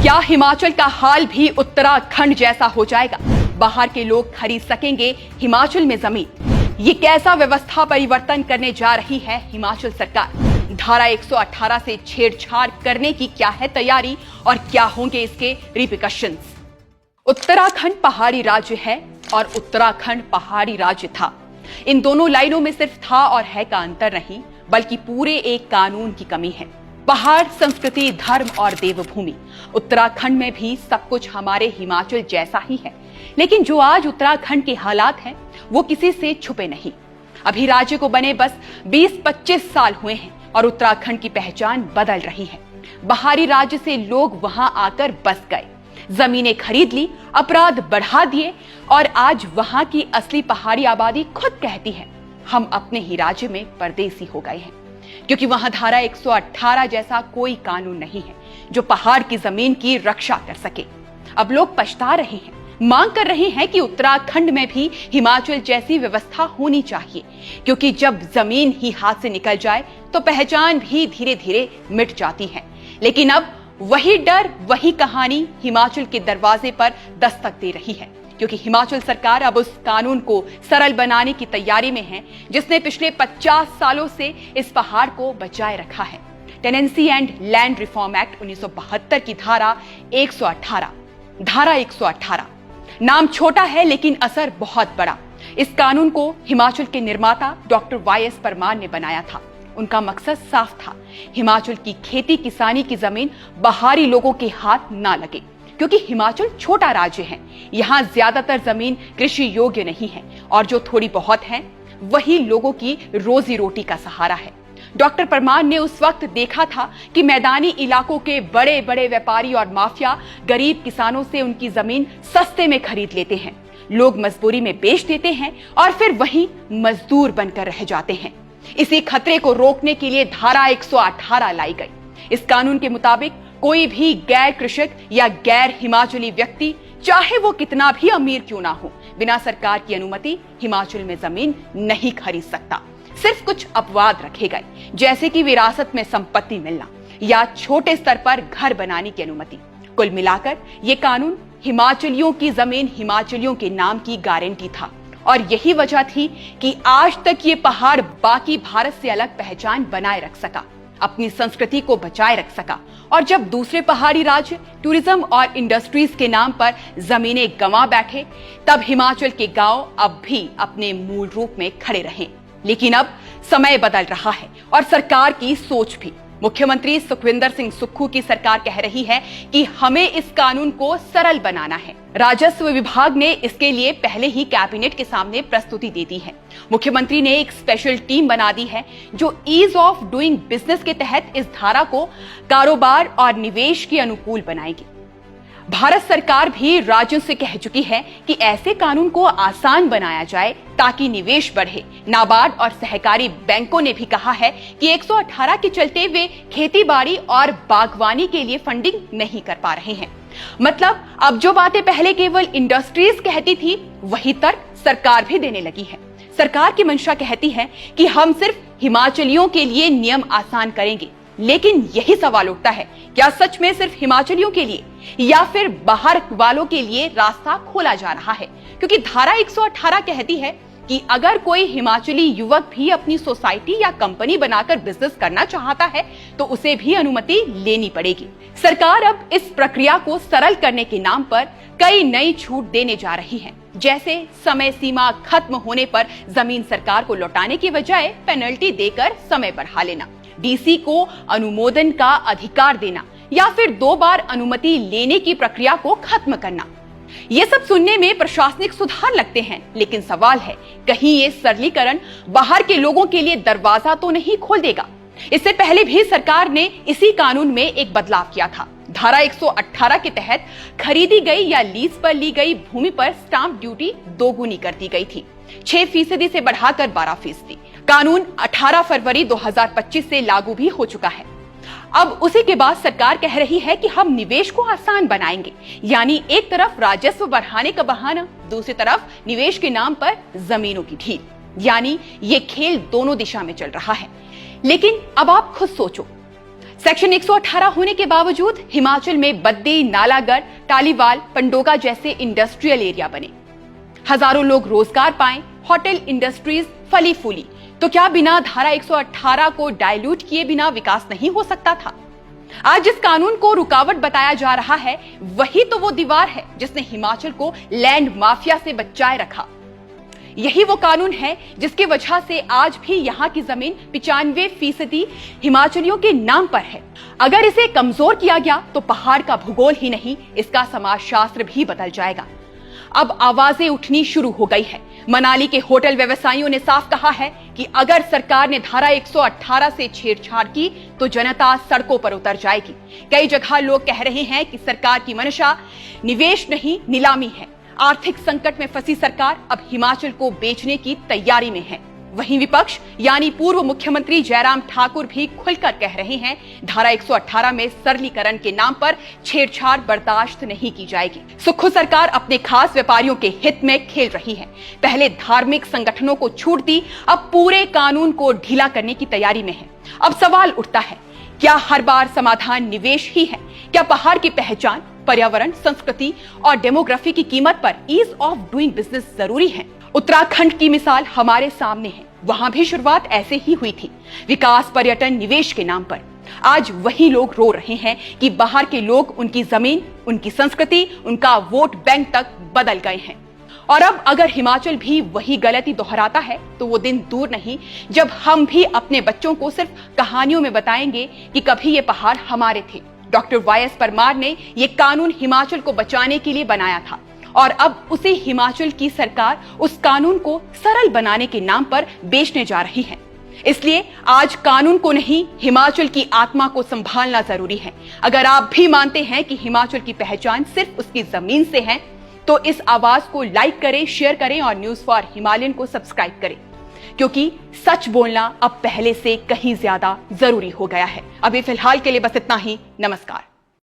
क्या हिमाचल का हाल भी उत्तराखंड जैसा हो जाएगा? बाहर के लोग खरीद सकेंगे हिमाचल में जमीन। ये कैसा व्यवस्था परिवर्तन करने जा रही है हिमाचल सरकार? धारा 118 से छेड़छाड़ करने की क्या है तैयारी और क्या होंगे इसके रिपरकशंस? उत्तराखंड पहाड़ी राज्य है और उत्तराखंड पहाड़ी राज्य था। इन दोनों लाइनों में सिर्फ था और है का अंतर नहीं, बल्कि पूरे एक कानून की कमी है। पहाड़, संस्कृति, धर्म और देवभूमि। उत्तराखंड में भी सब कुछ हमारे हिमाचल जैसा ही है, लेकिन जो आज उत्तराखंड के हालात हैं वो किसी से छुपे नहीं। अभी राज्य को बने बस 20-25 साल हुए हैं और उत्तराखंड की पहचान बदल रही है। बाहरी राज्य से लोग वहां आकर बस गए, जमीनें खरीद ली, अपराध बढ़ा दिए और आज वहां की असली पहाड़ी आबादी खुद कहती है हम अपने ही राज्य में परदेसी हो गए हैं, क्योंकि वहां धारा 118 जैसा कोई कानून नहीं है जो पहाड़ की जमीन की रक्षा कर सके। अब लोग पछता रहे हैं, मांग कर रहे हैं कि उत्तराखंड में भी हिमाचल जैसी व्यवस्था होनी चाहिए, क्योंकि जब जमीन ही हाथ से निकल जाए तो पहचान भी धीरे धीरे मिट जाती है। लेकिन अब वही डर, वही कहानी हिमाचल के दरवाजे पर दस्तक दे रही है, क्योंकि हिमाचल सरकार अब उस कानून को सरल बनाने की तैयारी में है जिसने पिछले 50 सालों से इस पहाड़ को बचाए रखा है। Tenancy and land reform act 1972 की धारा 118। नाम छोटा है लेकिन असर बहुत बड़ा। इस कानून को हिमाचल के निर्माता डॉक्टर YS परमार ने बनाया था। उनका मकसद साफ था, हिमाचल की खेती किसानी की जमीन बाहरी लोगों के हाथ ना लगे, क्योंकि हिमाचल छोटा राज्य है। यहाँ ज्यादातर जमीन कृषि योग्य नहीं है और जो थोड़ी बहुत है वही लोगों की रोजी रोटी का सहारा है। डॉक्टर परमार ने उस वक्त देखा था कि मैदानी इलाकों के बड़े बड़े व्यापारी और माफिया गरीब किसानों से उनकी जमीन सस्ते में खरीद लेते हैं, लोग मजबूरी में बेच देते हैं और फिर वहीं मजदूर बनकर रह जाते हैं। इसी खतरे को रोकने के लिए धारा 118 लाई गई। इस कानून के मुताबिक कोई भी गैर कृषक या गैर हिमाचली व्यक्ति, चाहे वो कितना भी अमीर क्यों ना हो, बिना सरकार की अनुमति हिमाचल में जमीन नहीं खरीद सकता। सिर्फ कुछ अपवाद रखे गए, जैसे कि विरासत में संपत्ति मिलना या छोटे स्तर पर घर बनाने की अनुमति। कुल मिलाकर ये कानून हिमाचलियों की जमीन हिमाचलियों के नाम की गारंटी था और यही वजह थी कि आज तक ये पहाड़ बाकी भारत से अलग पहचान बनाए रख सका, अपनी संस्कृति को बचाए रख सका। और जब दूसरे पहाड़ी राज्य टूरिज्म और इंडस्ट्रीज के नाम पर जमीनें गंवा बैठे, तब हिमाचल के गांव अब भी अपने मूल रूप में खड़े रहे। लेकिन अब समय बदल रहा है और सरकार की सोच भी। मुख्यमंत्री सुखविंदर सिंह सुक्खू की सरकार कह रही है कि हमें इस कानून को सरल बनाना है। राजस्व विभाग ने इसके लिए पहले ही कैबिनेट के सामने प्रस्तुति दे दी है। मुख्यमंत्री ने एक स्पेशल टीम बना दी है जो ईज ऑफ डूइंग बिजनेस के तहत इस धारा को कारोबार और निवेश के अनुकूल बनाएगी। भारत सरकार भी राज्यों से कह चुकी है कि ऐसे कानून को आसान बनाया जाए ताकि निवेश बढ़े। नाबार्ड और सहकारी बैंकों ने भी कहा है कि 118 के चलते वे खेती बाड़ी और बागवानी के लिए फंडिंग नहीं कर पा रहे हैं। मतलब अब जो बातें पहले केवल इंडस्ट्रीज कहती थी, वही तर्क सरकार भी देने लगी है। सरकार की मंशा कहती है कि हम सिर्फ हिमाचलियों के लिए नियम आसान करेंगे, लेकिन यही सवाल उठता है, क्या सच में सिर्फ हिमाचलियों के लिए या फिर बाहर वालों के लिए रास्ता खोला जा रहा है? क्योंकि धारा 118 कहती है कि अगर कोई हिमाचली युवक भी अपनी सोसाइटी या कंपनी बनाकर बिजनेस करना चाहता है तो उसे भी अनुमति लेनी पड़ेगी। सरकार अब इस प्रक्रिया को सरल करने के नाम पर कई नई छूट देने जा रही है, जैसे समय सीमा खत्म होने पर जमीन सरकार को लौटाने की बजाय पेनल्टी देकर समय बढ़ा लेना, डीसी को अनुमोदन का अधिकार देना या फिर 2 बार अनुमति लेने की प्रक्रिया को खत्म करना। ये सब सुनने में प्रशासनिक सुधार लगते हैं, लेकिन सवाल है कहीं ये सरलीकरण बाहर के लोगों के लिए दरवाजा तो नहीं खोल देगा? इससे पहले भी सरकार ने इसी कानून में एक बदलाव किया था। धारा 118 के तहत खरीदी गई या लीज पर ली गई भूमि पर स्टाम्प ड्यूटी दोगुनी कर दी गई थी, 6% से बढ़ाकर 12%। कानून 18 फरवरी 2025 से लागू भी हो चुका है। अब उसी के बाद सरकार कह रही है कि हम निवेश को आसान बनाएंगे, यानी एक तरफ राजस्व बढ़ाने का बहाना, दूसरी तरफ निवेश के नाम पर जमीनों की ढील। यानी ये खेल दोनों दिशा में चल रहा है। लेकिन अब आप खुद सोचो, सेक्शन 118 होने के बावजूद हिमाचल में बद्दी, नालागढ़, टालीवाल, पंडोगा जैसे इंडस्ट्रियल एरिया बने, हजारों लोग रोजगार पाए, होटल इंडस्ट्रीज फली फूली। तो क्या बिना धारा 118 को डाइल्यूट किए बिना विकास नहीं हो सकता था? आज जिस कानून को रुकावट बताया जा रहा है, वही तो वो दीवार है जिसने हिमाचल को लैंड माफिया से बचाए रखा। यही वो कानून है जिसकी वजह से आज भी यहाँ की जमीन 95% हिमाचलियों के नाम पर है। अगर इसे कमजोर किया गया तो पहाड़ का भूगोल ही नहीं, इसका समाजशास्त्र भी बदल जाएगा। अब आवाजें उठनी शुरू हो गई है। मनाली के होटल व्यवसायियों ने साफ कहा है कि अगर सरकार ने धारा 118 से छेड़छाड़ की तो जनता सड़कों पर उतर जाएगी। कई जगह लोग कह रहे हैं कि सरकार की मंशा निवेश नहीं, नीलामी है। आर्थिक संकट में फंसी सरकार अब हिमाचल को बेचने की तैयारी में है। वहीं विपक्ष यानी पूर्व मुख्यमंत्री जयराम ठाकुर भी खुलकर कह रहे हैं, धारा 118 में सरलीकरण के नाम पर छेड़छाड़ बर्दाश्त नहीं की जाएगी। सुक्खू सरकार अपने खास व्यापारियों के हित में खेल रही है। पहले धार्मिक संगठनों को छूट दी, अब पूरे कानून को ढीला करने की तैयारी में है। अब सवाल उठता है, क्या हर बार समाधान निवेश ही है? क्या पहाड़ की पहचान, पर्यावरण, संस्कृति और डेमोग्राफी की कीमत पर ईज ऑफ डूइंग बिजनेस जरूरी है? उत्तराखंड की मिसाल हमारे सामने है। वहां भी शुरुआत ऐसे ही हुई थी, विकास, पर्यटन, निवेश के नाम पर। आज वही लोग रो रहे हैं कि बाहर के लोग उनकी जमीन, उनकी संस्कृति, उनका वोट बैंक तक बदल गए हैं। और अब अगर हिमाचल भी वही गलती दोहराता है तो वो दिन दूर नहीं जब हम भी अपने बच्चों को सिर्फ कहानियों में बताएंगे कि कभी ये पहाड़ हमारे थे। डॉक्टर वाईएस परमार ने ये कानून हिमाचल को बचाने के लिए बनाया था और अब उसी हिमाचल की सरकार उस कानून को सरल बनाने के नाम पर बेचने जा रही है। इसलिए आज कानून को नहीं, हिमाचल की आत्मा को संभालना जरूरी है। अगर आप भी मानते हैं कि हिमाचल की पहचान सिर्फ उसकी जमीन से है तो इस आवाज को लाइक करें, शेयर करें और न्यूज फॉर हिमालयन को सब्सक्राइब करें, क्योंकि सच बोलना अब पहले से कहीं ज्यादा जरूरी हो गया है। अभी फिलहाल के लिए बस इतना ही। नमस्कार।